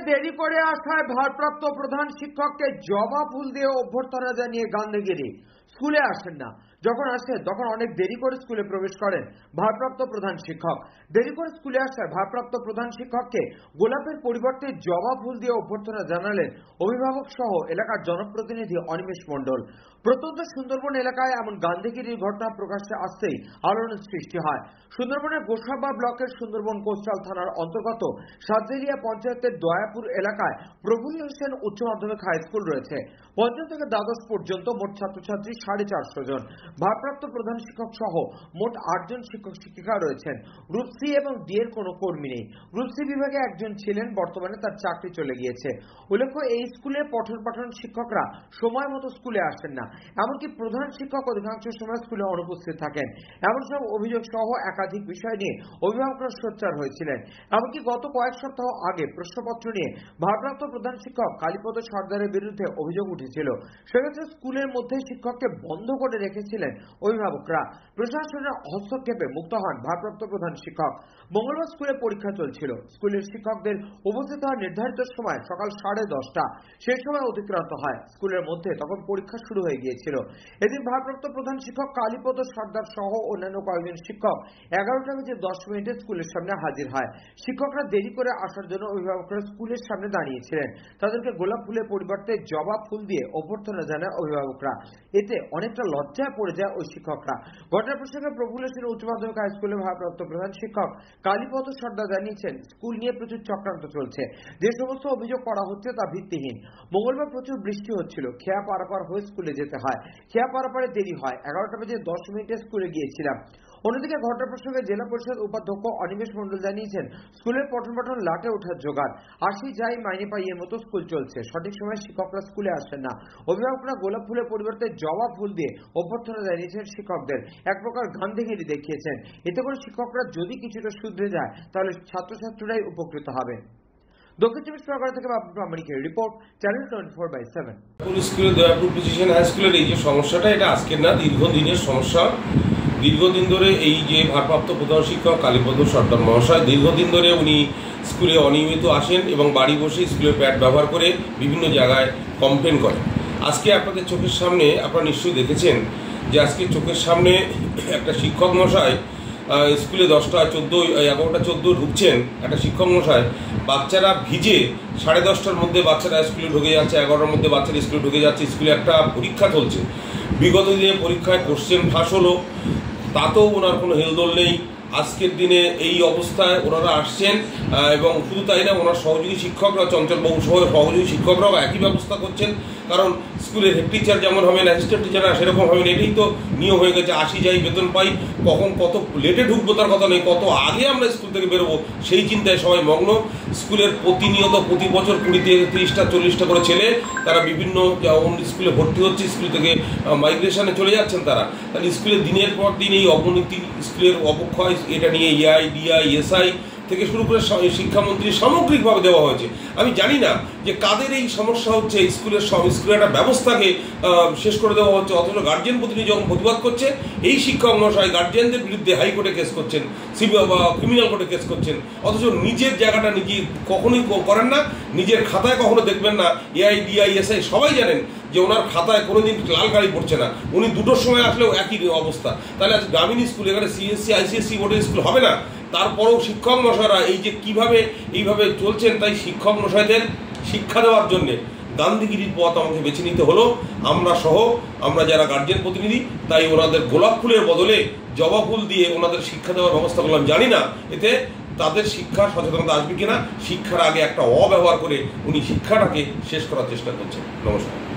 দেরি করে আসায় ভারপ্রাপ্ত প্রধান শিক্ষককে জবা ফুল দিয়ে অভ্যর্থনা জানিয়ে গান্ধীগিরি। স্কুলে আসেন না, যখন আসেন তখন অনেক দেরি করে স্কুলে প্রবেশ করেন ভারপ্রাপ্ত প্রধান শিক্ষক। দেরি করে স্কুলে আসায় ভারপ্রাপ্ত প্রধান শিক্ষককে গোলাপের পরিবর্তে জবা ফুল দিয়ে অভ্যর্থনা জানালেন অভিভাবক সহ এলাকার জনপ্রতিনিধি অনিমেষ মণ্ডল। প্রত্যন্ত সুন্দরবন এলাকায় এমন গান্ধীগিরির ঘটনা প্রকাশ্যে আসতেই আলোড়ন সৃষ্টি হয়। সুন্দরবনের গোসাবা ব্লকের সুন্দরবন কোস্টাল থানার অন্তর্গত সাতজেলিয়া পঞ্চায়েতের দয়াপুর এলাকায় প্রফুল্ল হোসেন উচ্চ মাধ্যমিক হাই স্কুল রয়েছে। পঞ্চম থেকে দ্বাদশ পর্যন্ত মোট ছাত্রছাত্রী 450 জন। ভারপ্রাপ্ত প্রধান শিক্ষক সহ মোট 8 জন শিক্ষক শিক্ষিকা রয়েছেন। গ্রুপ সি এবং ডি এর কোনো কর্মী নেই। গ্রুপ সি বিভাগে একজন ছিলেন, বর্তমানে তার চাকরি চলে গিয়েছে। উল্লেখ্য, এই স্কুলে পঠন পাঠন শিক্ষকরা সময় মতো স্কুলে আসেন না, এমনকি প্রধান শিক্ষক অধিকাংশ সময় স্কুলে অনুপস্থিত থাকেন। এমন সব অভিযোগ সহ একাধিক বিষয় নিয়ে অভিভাবকরা সোচ্চার হয়েছিলেন। এমনকি গত কয়েক সপ্তাহ আগে প্রশ্নপত্র নিয়ে ভারপ্রাপ্ত প্রধান শিক্ষক কালীপদ সর্দারের বিরুদ্ধে অভিযোগ উঠেছিল। সেক্ষেত্রে স্কুলের মধ্যে শিক্ষককে বন্ধ করে রেখেছিলেন অভিভাবকরা। প্রশাসনের হস্তক্ষেপে মুক্ত হন ভারপ্রাপ্ত প্রধান শিক্ষক। মঙ্গলবার স্কুলে পরীক্ষা চলছিল। স্কুলের শিক্ষকদের উপস্থিত হওয়ার নির্ধারিত সময় সকাল 10:30। সেই সময় অতিক্রান্ত হয়। স্কুলের মধ্যে তখন পরীক্ষা শুরু হয়ে গিয়েছিল। এদিন ভারপ্রাপ্ত প্রধান শিক্ষক কালীপদ সর্দার সহ অন্যান্য কয়েকজন শিক্ষক 11:10 স্কুলের সামনে হাজির হয়। শিক্ষকরা দেরি করে আসার জন্য অভিভাবকরা স্কুলের সামনে দাঁড়িয়েছিলেন। তাদেরকে গোলাপ ফুলের পরিবর্তে জবা ফুল দিয়ে অভ্যর্থনা জানায় অভিভাবকরা। এতে অনেকটা লজ্জায় পড়ে যায় ওই শিক্ষকরা। ঘটনা প্রসঙ্গে প্রফুল্ল হোসেন উচ্চ মাধ্যমিক হাই স্কুলের ভারপ্রাপ্ত প্রধান শিক্ষক কালীপদ সর্দার জানিয়েছেন, স্কুল নিয়ে প্রচুর চক্রান্ত চলছে। যে সমস্ত অভিযোগ করা হচ্ছে তা ভিত্তিহীন। মঙ্গলবার প্রচুর বৃষ্টি হচ্ছিল, খেয়া পারাপার হয়ে স্কুলে যেতে হয়। খেয়া পারাপারে দেরি হয়। 11:10 স্কুলে গিয়েছিলাম। অন্যদিকে ঘটনা প্রসঙ্গে জেলা পরিষদ উপাধ্যক্ষ অনিমেষ মণ্ডল জানিয়েছেন, স্কুলের পঠন পাঠন লাটে ওঠার জোগাড়। আসি যাই মাইনে পাই এর মতো স্কুল চলছে। সঠিক সময় শিক্ষকরা স্কুলে আসেন না। অভিভাবকরা গোলাপ ফুলের পরিবর্তে জবা ফুল দিয়ে অভ্যর্থনা জানিয়েছেন শিক্ষকদের। এক প্রকার গান্ধীগিরি দেখিয়েছেন। এতে করে শিক্ষকরা যদি কিছুটা শুধরে যায় তাহলে ছাত্রছাত্রীরাই উপকৃত হবে। দক্ষিণ চব্বিশ পরগনা থেকে বাবু প্রামাণিকের রিপোর্ট, চ্যানেল 24/7। স্কুলে দয়াপুর প্রিসিশন হাই স্কুলের এই যে সমস্যাটা, এটা আজকের না, দীর্ঘদিনের সমস্যা। দীর্ঘদিন ধরে এই যে ভারপ্রাপ্ত প্রধান শিক্ষক কালীপদ সর্দার মহাশয় দীর্ঘদিন ধরে উনি স্কুলে অনিয়মিত আসেন এবং বাড়ি বসে স্কুলের প্যাড ব্যবহার করে বিভিন্ন জায়গায় কমপ্লেন করেন। আজকে আপনাদের চোখের সামনে আপনারা নিশ্চয়ই দেখেছেন যে আজকে চোখের সামনে একটা শিক্ষক মশাই স্কুলে 11:14 ঢুকছেন। একটা শিক্ষক মশাই, বাচ্চারা ভিজে 10:30টার মধ্যে বাচ্চারা স্কুলে ঢুকে যাচ্ছে, 11টার মধ্যে বাচ্চারা স্কুলে ঢুকে যাচ্ছে। স্কুলে একটা পরীক্ষা চলছে। বিগত দিনে পরীক্ষায় কোশ্চেন ফাঁস হলো, তাতেও ওনার কোনো হেলদোল নেই। আজকের দিনে এই অবস্থায় ওনারা আসছেন এবং শুধু তাই না, ওনার সহযোগী শিক্ষকরা, চঞ্চলবাবু সহ সহযোগী শিক্ষকরাও একই ব্যবস্থা করছেন। কারণ স্কুলের হেড টিচার যেমন হবেন, অ্যাসিস্ট্যান্ট টিচাররা সেরকম হবেন। এটাই তো নিয়ম হয়ে গেছে। আসি যাই বেতন পাই, কখন কত লেটে ঢুকবো তার কথা নেই, কত আগে আমরা স্কুল থেকে বেরোবো সেই চিন্তায় সবাই মগ্ন। স্কুলের প্রতিনিয়ত প্রতি বছর 20-30-40টা করে ছেলে তারা বিভিন্ন স্কুলে ভর্তি হচ্ছে, স্কুল থেকে মাইগ্রেশনে চলে যাচ্ছেন তারা। তাহলে স্কুলের দিনের পর দিন এই অবনতি, স্কুলের অবক্ষয়, এটা নিয়ে EI, DI, SI থেকে শুরু করে শিক্ষামন্ত্রী সামগ্রিকভাবে দেওয়া হয়েছে। আমি জানি না যে কাদের এই সমস্যা হচ্ছে। স্কুলের একটা ব্যবস্থাকে শেষ করে দেওয়া হচ্ছে, অথচ গার্জিয়ান প্রতিনিধি যখন প্রতিবাদ করছে, এই শিক্ষক মশাই গার্জিয়ানদের বিরুদ্ধে হাইকোর্টে কেস করছেন, ক্রিমিনাল কোর্টে কেস করছেন, অথচ নিজের জায়গাটা নিজে কখনোই করেন না। নিজের খাতায় কখনো দেখবেন না। EI, DI, SI সবাই জানেন যে ওনার খাতায় কোনোদিন লাল গাড়ি পড়ছে না। উনি 2টোর সময় আসলেও একই অবস্থা। তাহলে আজ গ্রামীণ স্কুল, এখানে CSC ICSE বোর্ডের স্কুল হবে না? তারপরেও শিক্ষক মশাইরা এই যে কিভাবে এইভাবে চলছেন, তাই শিক্ষক মশাইদের শিক্ষা দেওয়ার জন্যে গান্ধীগিরির পথ আমাকে বেছে নিতে হলো। আমরা যারা গার্জিয়ান প্রতিনিধি, তাই ওনাদের গোলাপ ফুলের বদলে জবা ফুল দিয়ে ওনাদের শিক্ষা দেওয়ার ব্যবস্থা করলাম। জানি না এতে তাদের শিক্ষা সচেতনতা আসবে কিনা। শিক্ষার আগে একটা অব্যবহার করে উনি শিক্ষাটাকে শেষ করার চেষ্টা করছেন। নমস্কার।